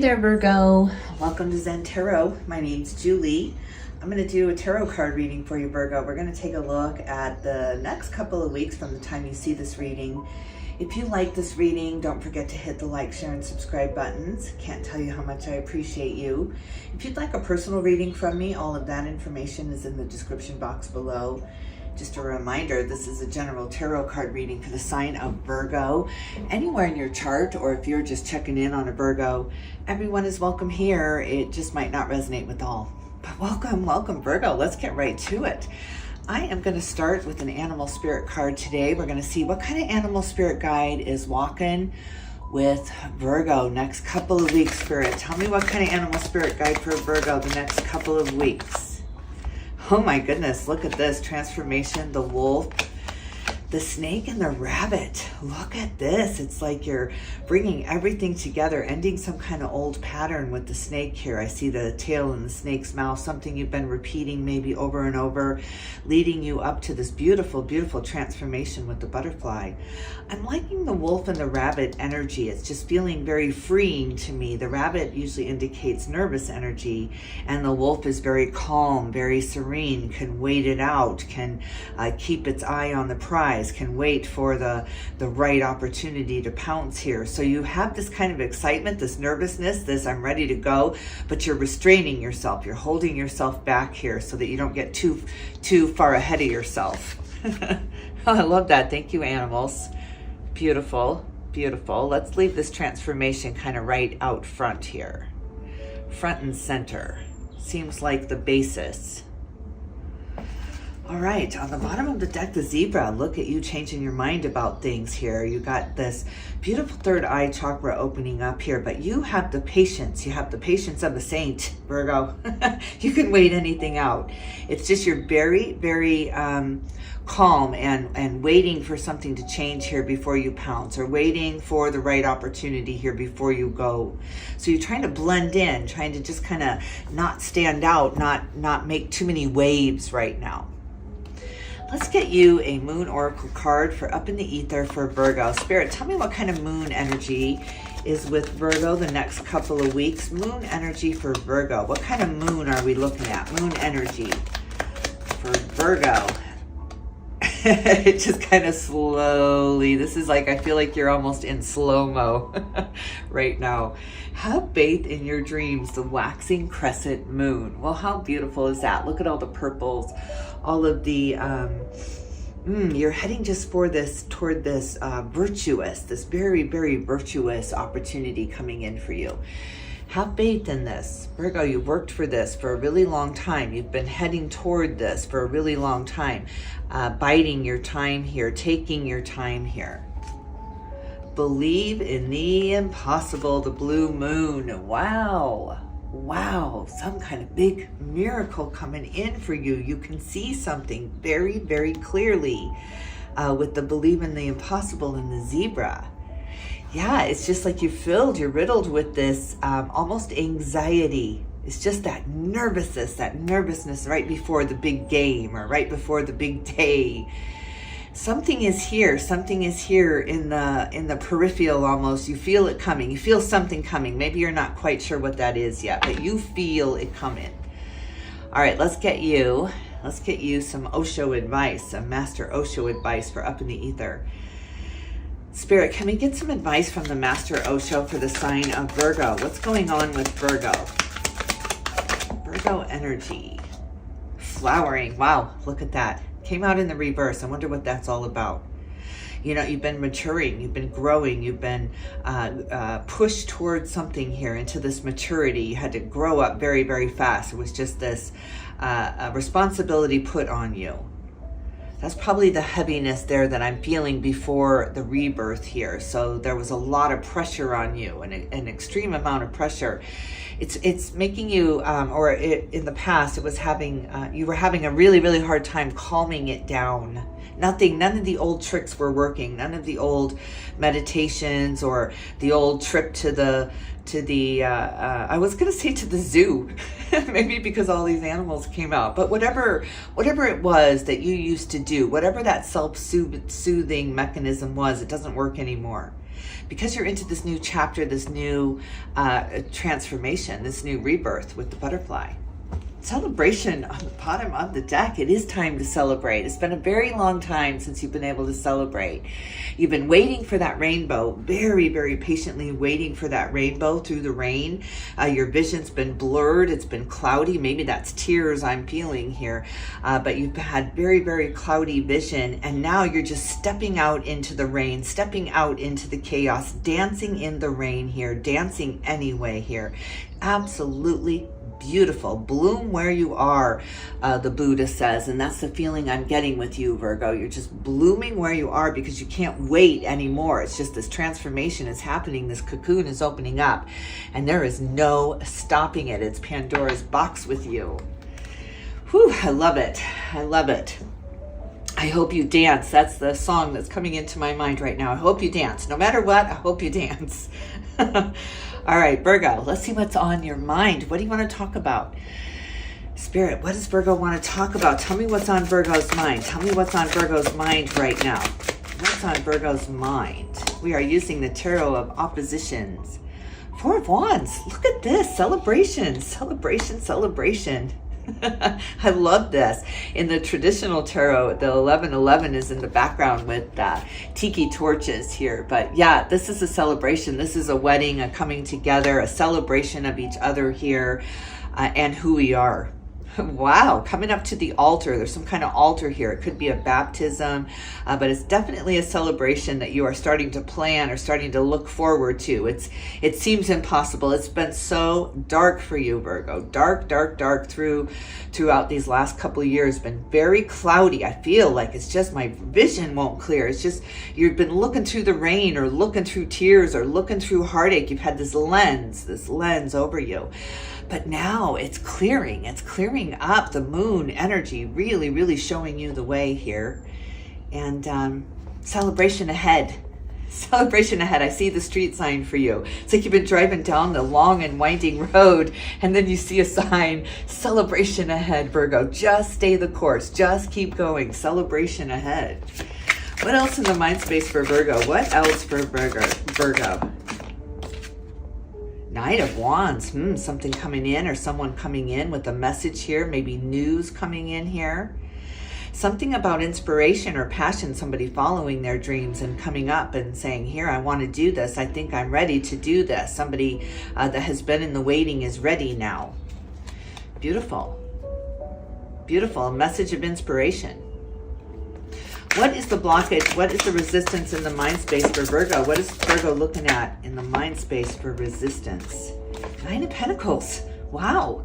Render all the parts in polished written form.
there, Virgo. Welcome to Zen Tarot. My name's Julie. I'm going to do a tarot card reading for you, Virgo. We're going to take a look at the next couple of weeks from the time you see this reading. If you like this reading, don't forget to hit the like, share, and subscribe buttons. Can't tell you how much I appreciate you. If you'd like a personal reading from me, all of that information is in the description box below. Just a reminder, this is a general tarot card reading for the sign of Virgo. Anywhere in your chart, or if you're just checking in on a Virgo, everyone is welcome here. It just might not resonate with all. But welcome, Virgo. Let's get right to it. I am going to start with an animal spirit card today. We're going to see what kind of animal spirit guide is walking with Virgo next couple of weeks, Spirit. Tell me what kind of animal spirit guide for Virgo the next couple of weeks. Oh my goodness, look at this. Transformation, the wolf, the snake, and the rabbit. Look at this. It's like you're bringing everything together, ending some kind of old pattern with the snake here. I see the tail in the snake's mouth, something you've been repeating maybe over and over, leading you up to this beautiful, beautiful transformation with the butterfly. I'm liking the wolf and the rabbit energy. It's just feeling very freeing to me. The rabbit usually indicates nervous energy, and the wolf is very calm, very serene, can wait it out, can keep its eye on the prize, can wait for the right opportunity to pounce here. So you have this kind of excitement, this nervousness, this I'm ready to go, but you're restraining yourself. You're holding yourself back here so that you don't get too far ahead of yourself. Oh, I love that. Thank you, animals. Beautiful, beautiful. Let's leave this transformation kind of right out front here. Front and center. Seems like the basis. All right, on the bottom of the deck, the zebra. Look at you changing your mind about things here. You got this beautiful third eye chakra opening up here, but you have the patience. You have the patience of a saint, Virgo. You can wait anything out. It's just you're very, very calm and waiting for something to change here before you pounce, or waiting for the right opportunity here before you go. So you're trying to blend in, trying to just kind of not stand out, not make too many waves right now. Let's get you a moon oracle card for up in the ether for Virgo. Spirit, tell me what kind of moon energy is with Virgo the next couple of weeks. Moon energy for Virgo. What kind of moon are we looking at? Moon energy for Virgo. It just kind of slowly, this is like, I feel like you're almost in slow-mo right now. Have faith in your dreams, the waxing crescent moon. Well, how beautiful is that? Look at all the purples, all of the, you're heading just for this, toward this virtuous, this very, very virtuous opportunity coming in for you. Have faith in this. Virgo, you've worked for this for a really long time. You've been heading toward this for a really long time. Biding your time here, taking your time here. Believe in the impossible, the blue moon. Wow. Wow, some kind of big miracle coming in for you. You can see something very, very clearly with the believe in the impossible in the zebra. Yeah, it's just like you're riddled with this almost anxiety. It's just that nervousness right before the big game or right before the big day. Something is here in the peripheral almost. You feel it coming. You feel something coming. Maybe you're not quite sure what that is yet, but you feel it coming. All right, let's get you some Osho advice, some Master Osho advice for up in the ether. Spirit, can we get some advice from the Master Osho for the sign of Virgo? What's going on with Virgo? Virgo energy. Flowering. Wow, look at that. Came out in the reverse. I wonder what that's all about. You know, you've been maturing, you've been growing, you've been pushed towards something here, into this maturity. You had to grow up very, very fast. It was just this responsibility put on you. That's probably the heaviness there that I'm feeling before the rebirth here. So there was a lot of pressure on you, an extreme amount of pressure. It's making you, in the past, it was you were having a really, really hard time calming it down. None of the old tricks were working. None of the old meditations or the old trip to the, I was going to say to the zoo, maybe because all these animals came out, but whatever it was that you used to do, whatever that self-soothing mechanism was, it doesn't work anymore. because you're into this new chapter, this new transformation, this new rebirth with the butterfly. Celebration on the bottom of the deck. It is time to celebrate. It's been a very long time since you've been able to celebrate. You've been waiting for that rainbow, very, very patiently waiting for that rainbow through the rain. Your vision's been blurred. It's been cloudy. Maybe that's tears I'm feeling here. But you've had very, very cloudy vision. And now you're just stepping out into the rain, stepping out into the chaos, dancing in the rain here, dancing anyway here. Absolutely beautiful. Bloom where you are, the Buddha says, and that's the feeling I'm getting with you, Virgo. You're just blooming where you are because you can't wait anymore. It's just this transformation is happening. This cocoon is opening up, and there is no stopping it. It's Pandora's box with you. Whew, I love it. I love it. I hope you dance. That's the song that's coming into my mind right now. I hope you dance. No matter what, I hope you dance. All right, Virgo, let's see what's on your mind. What do you want to talk about? Spirit, what does Virgo want to talk about? Tell me what's on Virgo's mind. Tell me what's on Virgo's mind right now. What's on Virgo's mind? We are using the Tarot of Oppositions. Four of Wands. Look at this. Celebration, celebration, celebration. I love this. In the traditional tarot, the 1111 is in the background with tiki torches here. But yeah, this is a celebration. This is a wedding, a coming together, a celebration of each other here and who we are. Wow, coming up to the altar. There's some kind of altar here. It could be a baptism, but it's definitely a celebration that you are starting to plan or starting to look forward to. It seems impossible. It's been so dark for you, Virgo. Dark, dark, dark throughout these last couple of years. Been very cloudy. I feel like it's just my vision won't clear. It's just you've been looking through the rain or looking through tears or looking through heartache. You've had this lens over you. But now it's clearing up. The moon energy really, really showing you the way here. And celebration ahead. Celebration ahead. I see the street sign for you. It's like you've been driving down the long and winding road and then you see a sign, celebration ahead, Virgo. Just stay the course. Just keep going. Celebration ahead. What else in the mind space for Virgo? What else for Virgo? Knight of Wands, something coming in or someone coming in with a message here, maybe news coming in here. Something about inspiration or passion, somebody following their dreams and coming up and saying, here, I want to do this. I think I'm ready to do this. Somebody that has been in the waiting is ready now. Beautiful. Beautiful. A message of inspiration. What is the blockage? What is the resistance in the mind space for Virgo? What is Virgo looking at in the mind space for resistance? Nine of Pentacles. Wow.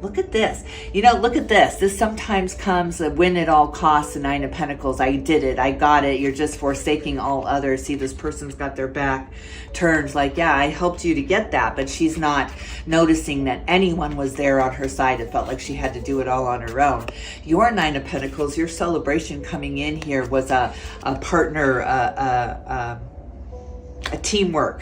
Look at this. You know, look at this. This sometimes comes a win at all costs, the Nine of Pentacles. I did it. I got it. You're just forsaking all others. See, this person's got their back turned like, yeah, I helped you to get that. But she's not noticing that anyone was there on her side. It felt like she had to do it all on her own. Your Nine of Pentacles, your celebration coming in here was a partner, a teamwork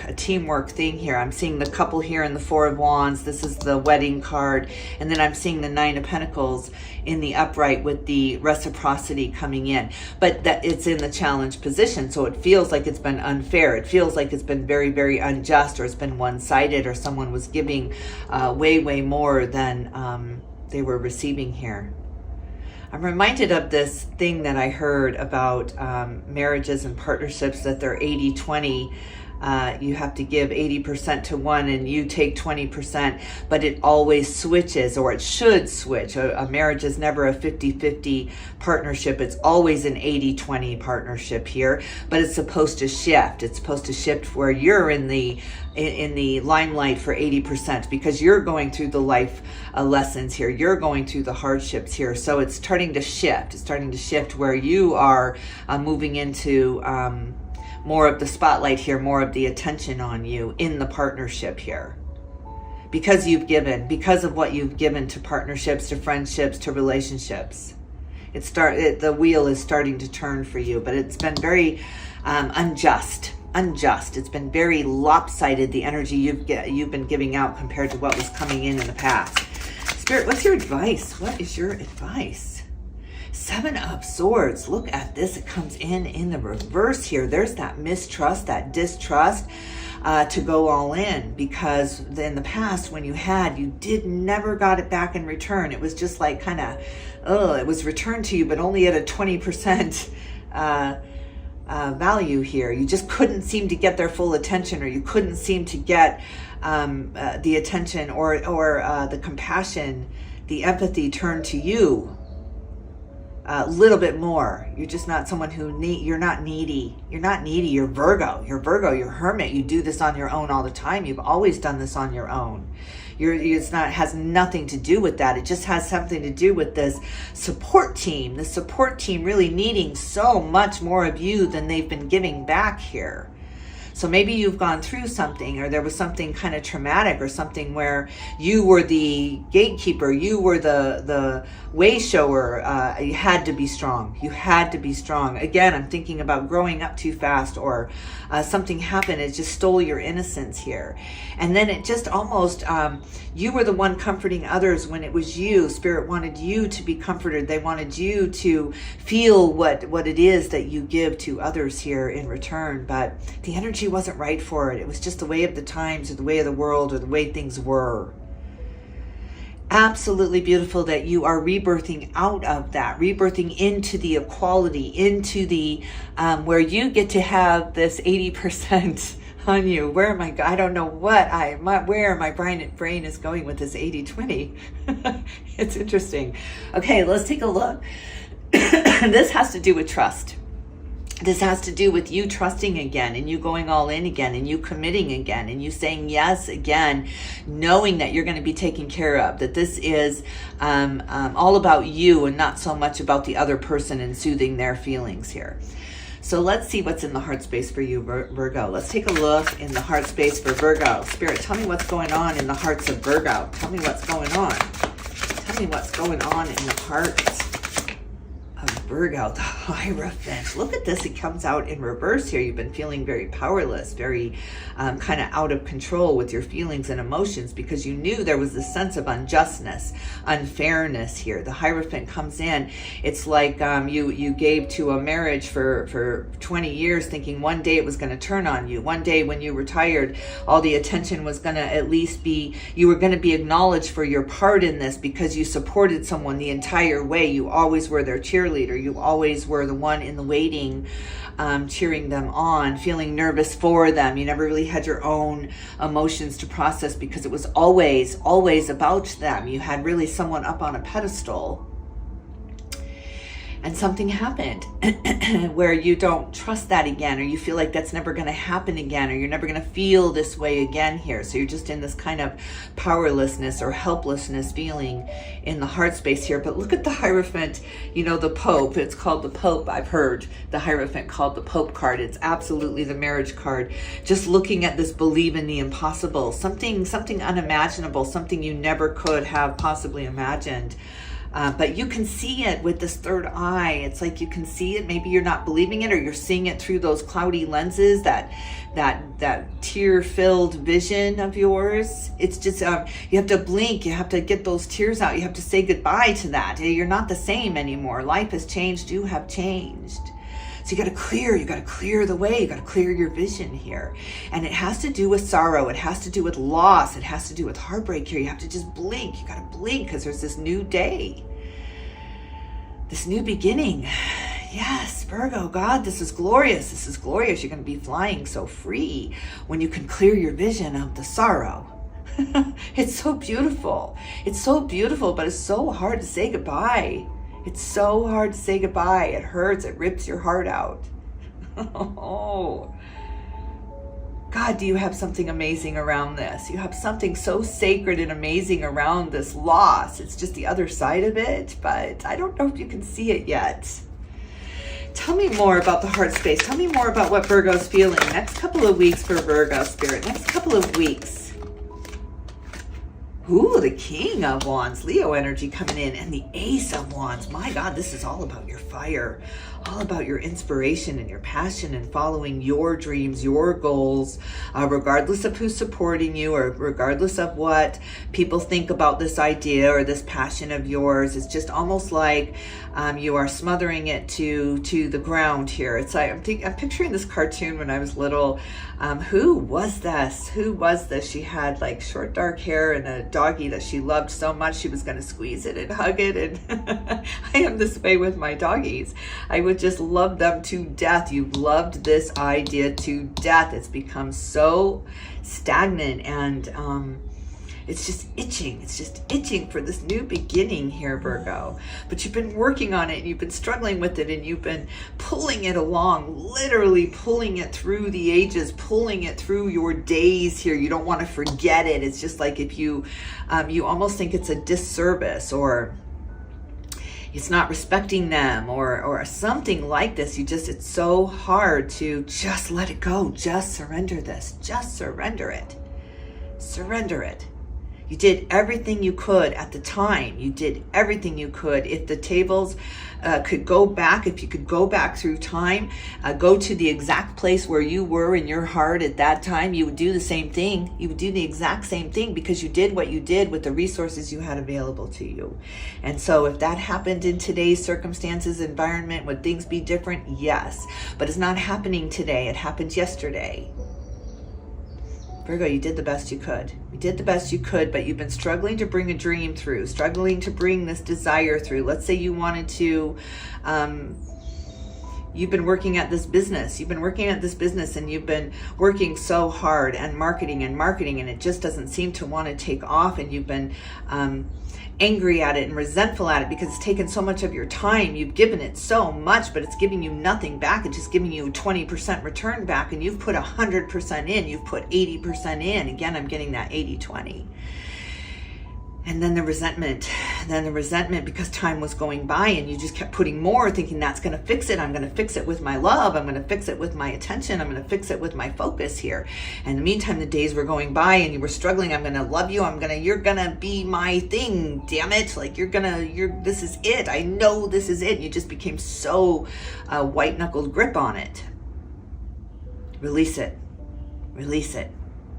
thing here. I'm seeing the couple here in the Four of Wands. This is the wedding card. And then I'm seeing the Nine of Pentacles in the upright with the reciprocity coming in. But that it's in the challenge position. So it feels like it's been unfair. It feels like it's been very, very unjust, or it's been one-sided, or someone was giving way, way more than they were receiving here. I'm reminded of this thing that I heard about marriages and partnerships, that they're 80-20. You have to give 80% to one and you take 20%, but it always switches, or it should switch. A marriage is never a 50-50 partnership. It's always an 80-20 partnership here, but it's supposed to shift. It's supposed to shift where you're in the limelight for 80% because you're going through the life lessons here. You're going through the hardships here. So it's starting to shift. It's starting to shift where you are moving into more of the spotlight here, more of the attention on you in the partnership here. Because you've given, because of what you've given to partnerships, to friendships, to relationships. The wheel is starting to turn for you, but it's been very unjust. It's been very lopsided, the energy you've been giving out compared to what was coming in the past. Spirit, what's your advice? What is your advice? Seven of Swords. Look at this. It comes in the reverse here. There's that mistrust, that distrust to go all in, because in the past when you never got it back in return. It was just like kind of, it was returned to you, but only at a 20% value here. You just couldn't seem to get their full attention, or you couldn't seem to get the attention or the compassion, the empathy turned to you a little bit more. You're just not someone you're not needy. You're not needy. You're Virgo. You're Virgo. You're Hermit. You do this on your own all the time. You've always done this on your own. Has nothing to do with that. It just has something to do with this support team. The support team really needing so much more of you than they've been giving back here. So maybe you've gone through something, or there was something kind of traumatic, or something where you were the gatekeeper, you were the way shower. You had to be strong. You had to be strong. Again, I'm thinking about growing up too fast, or something happened. It just stole your innocence here. And then it just almost, you were the one comforting others when it was you. Spirit wanted you to be comforted. They wanted you to feel what it is that you give to others here in return. But the energy wasn't right for it. It was just the way of the times, or the way of the world, or the way things were. Absolutely beautiful that you are rebirthing out of that, rebirthing into the equality, into the where you get to have this 80% on you. Where am I? I don't know where my brain is going with this 80-20. It's interesting. Okay, let's take a look. This has to do with trust. This has to do with you trusting again, and you going all in again, and you committing again, and you saying yes again, knowing that you're going to be taken care of, that this is all about you and not so much about the other person and soothing their feelings here. So let's see what's in the heart space for you, Virgo. Let's take a look in the heart space for Virgo. Spirit, tell me what's going on in the hearts of Virgo. Tell me what's going on. Tell me what's going on in the hearts of Virgo, the Hierophant. Look at this. It comes out in reverse here. You've been feeling very powerless, very kind of out of control with your feelings and emotions, because you knew there was this sense of unjustness, unfairness here. The Hierophant comes in. It's like you gave to a marriage for 20 years thinking one day it was going to turn on you. One day when you retired, all the attention was going to at least be, you were going to be acknowledged for your part in this because you supported someone the entire way. You always were their cheerleader. You always were the one in the waiting, cheering them on, feeling nervous for them. You never really had your own emotions to process because it was always about them. You had really someone up on a pedestal. And something happened where you don't trust that again, or you feel like that's never going to happen again, or you're never going to feel this way again here. So you're just in this kind of powerlessness or helplessness feeling in the heart space here. But look at the Hierophant, you know, the Pope. It's called the Pope. I've heard the Hierophant called the Pope card. It's absolutely the marriage card. Just looking at this, believe in the impossible, something unimaginable, something you never could have possibly imagined. But you can see it with this third eye. It's like you can see it. Maybe you're not believing it, or you're seeing it through those cloudy lenses, that tear-filled vision of yours. It's just, you have to blink. You have to get those tears out. You have to say goodbye to that. You're not the same anymore. Life has changed. You have changed. So you got to clear the way. You got to clear your vision here. And it has to do with sorrow. It has to do with loss. It has to do with heartbreak here. You have to just blink. You got to blink because there's this new day, this new beginning. Yes, Virgo, God, this is glorious. This is glorious. You're going to be flying so free when you can clear your vision of the sorrow. It's so beautiful. It's so beautiful, but it's so hard to say goodbye. It's so hard to say goodbye. It hurts. It rips your heart out. Oh, God, do you have something amazing around this? You have something so sacred and amazing around this loss. It's just the other side of it, but I don't know if you can see it yet. Tell me more about the heart space. Tell me more about what Virgo's feeling. Next couple of weeks for Virgo, Spirit. Next couple of weeks. Ooh, the King of Wands, Leo energy coming in, and the Ace of Wands. My God, this is all about your fire, all about your inspiration and your passion and following your dreams, your goals, regardless of who's supporting you or regardless of what people think about this idea or this passion of yours. It's just almost like you are smothering it to the ground here. It's like, I'm picturing this cartoon when I was little. Who was this? Who was this? She had like short dark hair and a doggy that she loved so much she was going to squeeze it and hug it. And I am this way with my doggies. I would just love them to death. You've loved this idea to death. It's become so stagnant and it's just itching. It's just itching for this new beginning here, Virgo. But you've been working on it and you've been struggling with it and you've been pulling it along, literally pulling it through the ages, pulling it through your days here. You don't want to forget it. It's just like if you, you almost think it's a disservice or it's not respecting them or something like this. It's so hard to just let it go. Just surrender this. Just surrender it. Surrender it. You did everything you could at the time. You did everything you could. If the tables could go back, if you could go back through time, go to the exact place where you were in your heart at that time, you would do the same thing. You would do the exact same thing because you did what you did with the resources you had available to you. And so if that happened in today's circumstances, environment, would things be different? Yes. But it's not happening today. It happened yesterday. Virgo, you did the best you could. You did the best you could, but you've been struggling to bring a dream through, struggling to bring this desire through. Let's say you wanted to, you've been working at this business. You've been working at this business and you've been working so hard and marketing and it just doesn't seem to want to take off. And you've been angry at it and resentful at it because it's taken so much of your time. You've given it so much, but it's giving you nothing back. It's just giving you 20% return back, and you've put 100% in. You've put 80% in. Again, I'm getting that 80-20. And then the resentment, because time was going by and you just kept putting more, thinking that's going to fix it. I'm going to fix it with my love. I'm going to fix it with my attention. I'm going to fix it with my focus here. And in the meantime, the days were going by and you were struggling. I'm going to love you. You're going to be my thing. Damn it. Like this is it. I know this is it. You just became so white knuckled grip on it. Release it. Release it.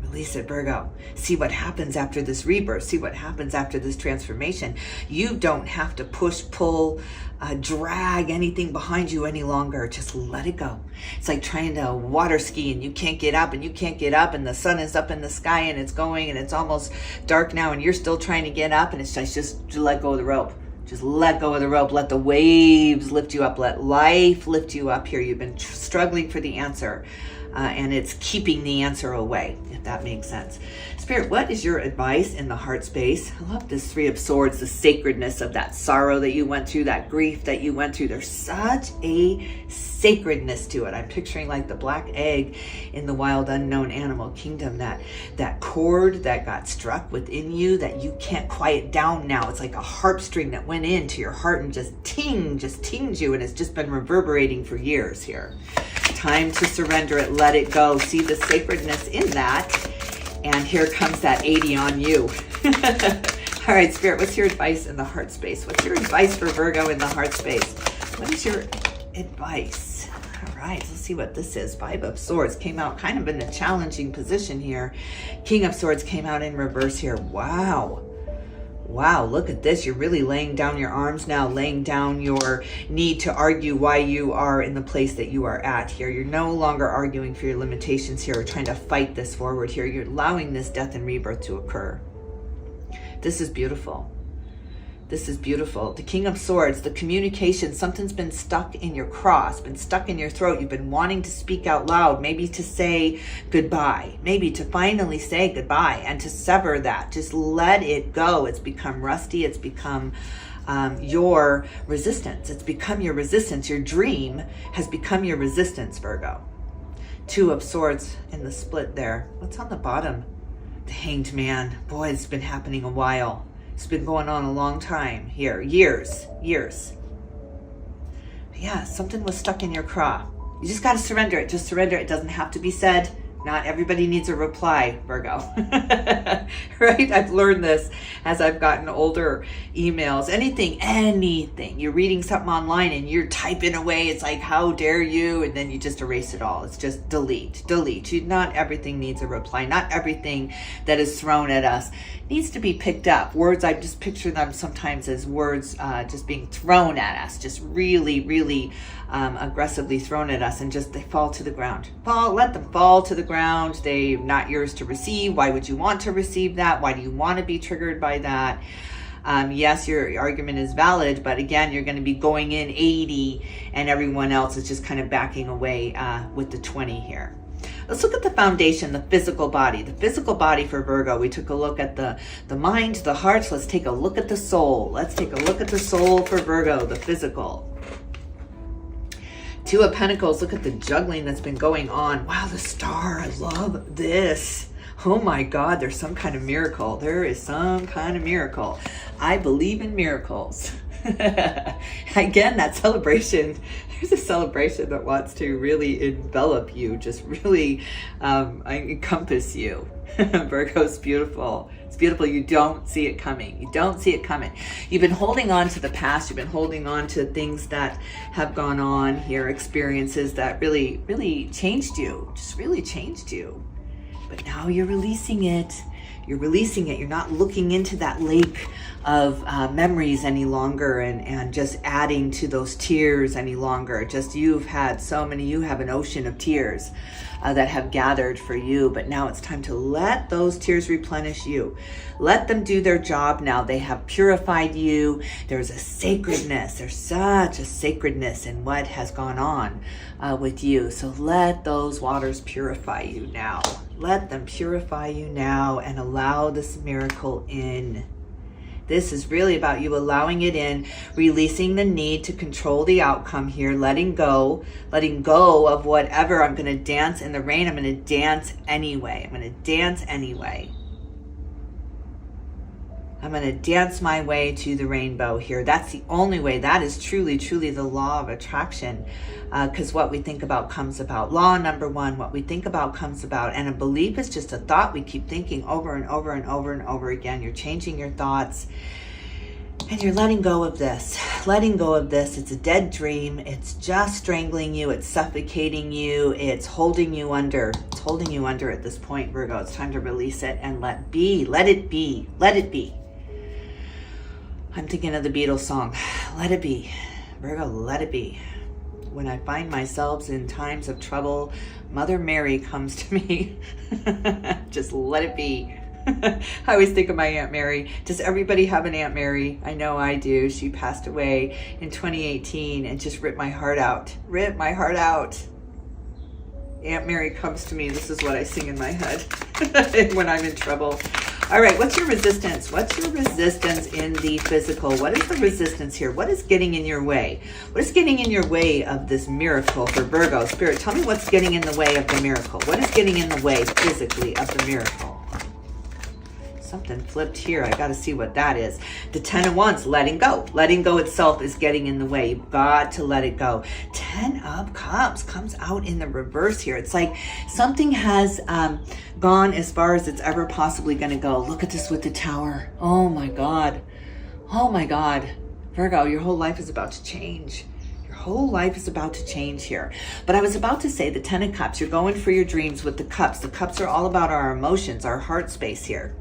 Release it, Virgo. See what happens after this rebirth. See what happens after this transformation. You don't have to push, pull, drag anything behind you any longer. Just let it go. It's like trying to water ski and you can't get up and you can't get up and the sun is up in the sky and it's going and it's almost dark now and you're still trying to get up and it's just let go of the rope. Just let go of the rope. Let the waves lift you up. Let life lift you up here. You've been struggling for the answer. And it's keeping the answer away, if that makes sense. Spirit, what is your advice in the heart space? I love this Three of Swords, the sacredness of that sorrow that you went through, that grief that you went through. There's such a sacredness to it. I'm picturing like the black egg in the wild unknown animal kingdom, that cord that got struck within you that you can't quiet down now. It's like a harp string that went into your heart and just tinged you, and it's just been reverberating for years here. Time to surrender it, let it go. See the sacredness in that. And here comes that 80 on you. All right, Spirit, what's your advice in the heart space? What's your advice for Virgo in the heart space? What is your advice? All right, let's see what this is. Five of Swords came out kind of in a challenging position here. King of Swords came out in reverse here. Wow. Wow, look at this. You're really laying down your arms now, laying down your need to argue why you are in the place that you are at here. You're no longer arguing for your limitations here or trying to fight this forward here. You're allowing this death and rebirth to occur. This is beautiful. This is beautiful. The King of Swords, the communication, something's been stuck in your cross, been stuck in your throat. You've been wanting to speak out loud, maybe to say goodbye, maybe to finally say goodbye and to sever that. Just let it go. It's become rusty. It's become your resistance. It's become your resistance. Your dream has become your resistance, Virgo. Two of Swords in the split there. What's on the bottom? The Hanged Man. Boy, it's been happening a while. It's been going on a long time here, years. But yeah, something was stuck in your craw. You just got to surrender it. Just surrender it. It doesn't have to be said. Not everybody needs a reply, Virgo. Right? I've learned this as I've gotten older. Emails, anything. You're reading something online and you're typing away. It's like, how dare you? And then you just erase it all. It's just delete. Not everything needs a reply. Not everything that is thrown at us needs to be picked up. Words, I just picture them sometimes as words just being thrown at us, just really, really aggressively thrown at us, and just they fall to the ground. Let them fall to the ground. They're not yours to receive. Why would you want to receive that? Why do you want to be triggered by that? Yes, your argument is valid, but again, you're going to be going in 80 and everyone else is just kind of backing away with the 20 here. Let's look at the foundation, the physical body. The physical body for Virgo. We took a look at the mind, the heart. Let's take a look at the soul. Let's take a look at the soul for Virgo, the physical. Two of Pentacles. Look at the juggling that's been going on. Wow, the star. I love this. Oh my God, there's some kind of miracle. There is some kind of miracle. I believe in miracles. Again, that celebration. There's a celebration that wants to really envelop you, just really encompass you. Virgo's beautiful. It's beautiful. You don't see it coming. You don't see it coming. You've been holding on to the past. You've been holding on to things that have gone on here, experiences that really, really changed you, just really changed you. But now you're releasing it. You're releasing it. You're not looking into that lake of memories any longer and just adding to those tears any longer. Just you've had so many, you have an ocean of tears that have gathered for you. But now it's time to let those tears replenish you. Let them do their job now. They have purified you. There's a sacredness. There's such a sacredness in what has gone on with you. So let those waters purify you now. Let them purify you now and allow this miracle in. This is really about you allowing it in, releasing the need to control the outcome here, letting go of whatever. I'm going to dance in the rain. I'm going to dance anyway. I'm going to dance anyway. I'm going to dance my way to the rainbow here. That's the only way. That is truly, truly the law of attraction. Because what we think about comes about. Law number one, what we think about comes about. And a belief is just a thought we keep thinking over and over and over and over again. You're changing your thoughts. And you're letting go of this. Letting go of this. It's a dead dream. It's just strangling you. It's suffocating you. It's holding you under. It's holding you under at this point, Virgo. It's time to release it and let be. Let it be. Let it be. I'm thinking of the Beatles song, Let It Be. Virgo, let it be. When I find myself in times of trouble, Mother Mary comes to me. Just let it be. I always think of my Aunt Mary. Does everybody have an Aunt Mary? I know I do. She passed away in 2018 and just ripped my heart out. Ripped my heart out. Aunt Mary comes to me. This is what I sing in my head when I'm in trouble. All right, what's your resistance? What's your resistance in the physical? What is the resistance here? What is getting in your way? What is getting in your way of this miracle for Virgo? Spirit, tell me what's getting in the way of the miracle. What is getting in the way physically of the miracle? Something flipped here. I got to see what that is. The 10 of Wands, letting go. Letting go itself is getting in the way. You've got to let it go. 10 of Cups comes out in the reverse here. It's like something has gone as far as it's ever possibly going to go. Look at this with the Tower. Oh my God. Oh my God. Virgo, your whole life is about to change. Your whole life is about to change here. But I was about to say the 10 of Cups, you're going for your dreams with the cups. The cups are all about our emotions, our heart space here.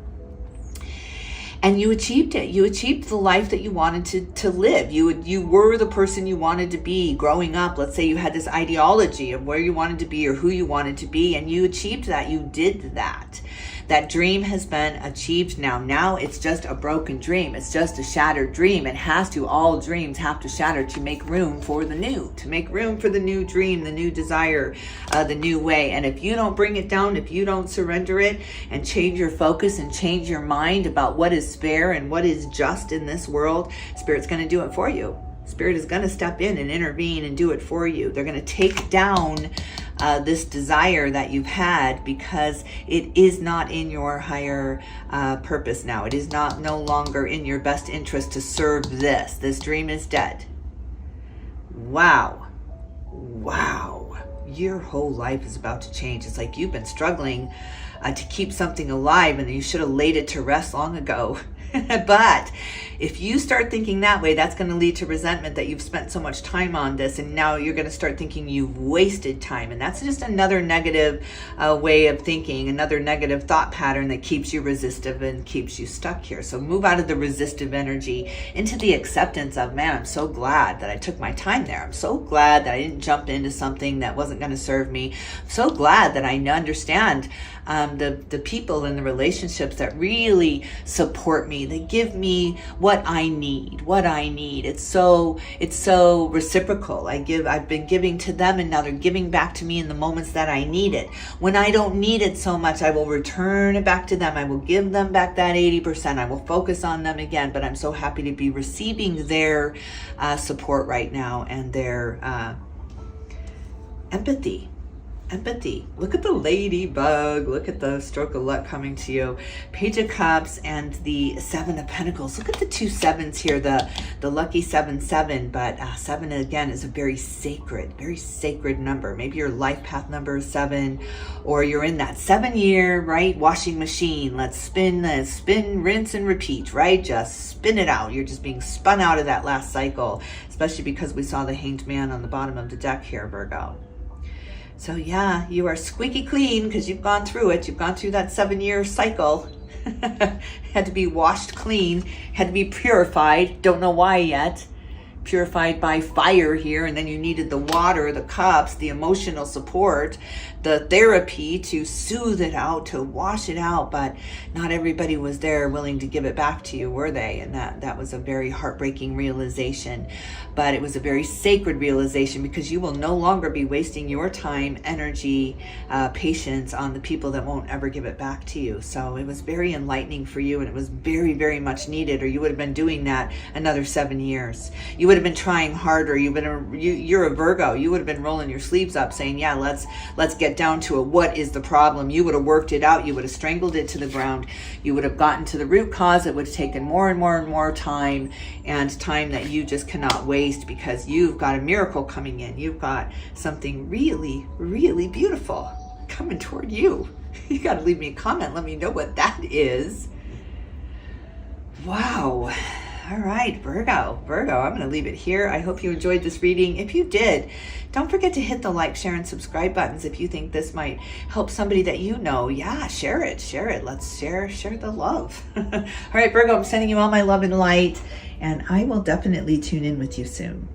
And you achieved it. You achieved the life that you wanted to live. You were the person you wanted to be growing up. Let's say you had this ideology of where you wanted to be or who you wanted to be, and you achieved that. You did that. That dream has been achieved now. Now it's just a broken dream. It's just a shattered dream. It has to, all dreams have to shatter to make room for the new, to make room for the new dream, the new desire, the new way. And if you don't bring it down, if you don't surrender it and change your focus and change your mind about what is fair and what is just in this world, Spirit's going to do it for you. Spirit is going to step in and intervene and do it for you. They're going to take down this desire that you've had because it is not in your higher purpose now. It is no longer in your best interest to serve this. This dream is dead. Wow. Wow. Your whole life is about to change. It's like you've been struggling to keep something alive, and you should have laid it to rest long ago. But if you start thinking that way, that's going to lead to resentment that you've spent so much time on this, and now you're going to start thinking you've wasted time. And that's just another negative way of thinking, another negative thought pattern that keeps you resistive and keeps you stuck here. So move out of the resistive energy into the acceptance of, man, I'm so glad that I took my time there. I'm so glad that I didn't jump into something that wasn't going to serve me. I'm so glad that I understand the people and the relationships that really support me. They give me what I need. It's so reciprocal. I've been giving to them, and now they're giving back to me in the moments that I need it. When I don't need it so much, I will return it back to them. I will give them back that 80%. I will focus on them again. But I'm so happy to be receiving their support right now, and their empathy. Look at the ladybug. Look at the stroke of luck coming to you. Page of Cups and the Seven of Pentacles. Look at the 2 7s here, the lucky 7-7. But 7 again is a very sacred number. Maybe your life path number is 7, or you're in that 7-year, right, washing machine. Let's spin, rinse, and repeat, right? Just spin it out. You're just being spun out of that last cycle, especially because we saw the Hanged Man on the bottom of the deck here, Virgo. So yeah, you are squeaky clean because you've gone through it. You've gone through that 7-year cycle. Had to be washed clean, had to be purified. Don't know why yet. Purified by fire here, and then you needed the water, the cups, the emotional support, the therapy to soothe it out, to wash it out. But not everybody was there willing to give it back to you, were they? And that was a very heartbreaking realization. But it was a very sacred realization, because you will no longer be wasting your time, energy, patience on the people that won't ever give it back to you. So it was very enlightening for you, and it was very, very much needed, or you would have been doing that another 7 years. You would have been trying harder. You're a Virgo. You would have been rolling your sleeves up saying, yeah, let's get down to it. What is the problem? You would have worked it out. You would have strangled it to the ground. You would have gotten to the root cause. It would have taken more and more and more time, and time that you just cannot waste, because you've got a miracle coming in. You've got something really, really beautiful coming toward you. You got to leave me a comment. Let me know what that is. Wow. All right, Virgo, I'm going to leave it here. I hope you enjoyed this reading. If you did, don't forget to hit the like, share, and subscribe buttons if you think this might help somebody that you know. Yeah, share it. Let's share the love. All right, Virgo, I'm sending you all my love and light, and I will definitely tune in with you soon.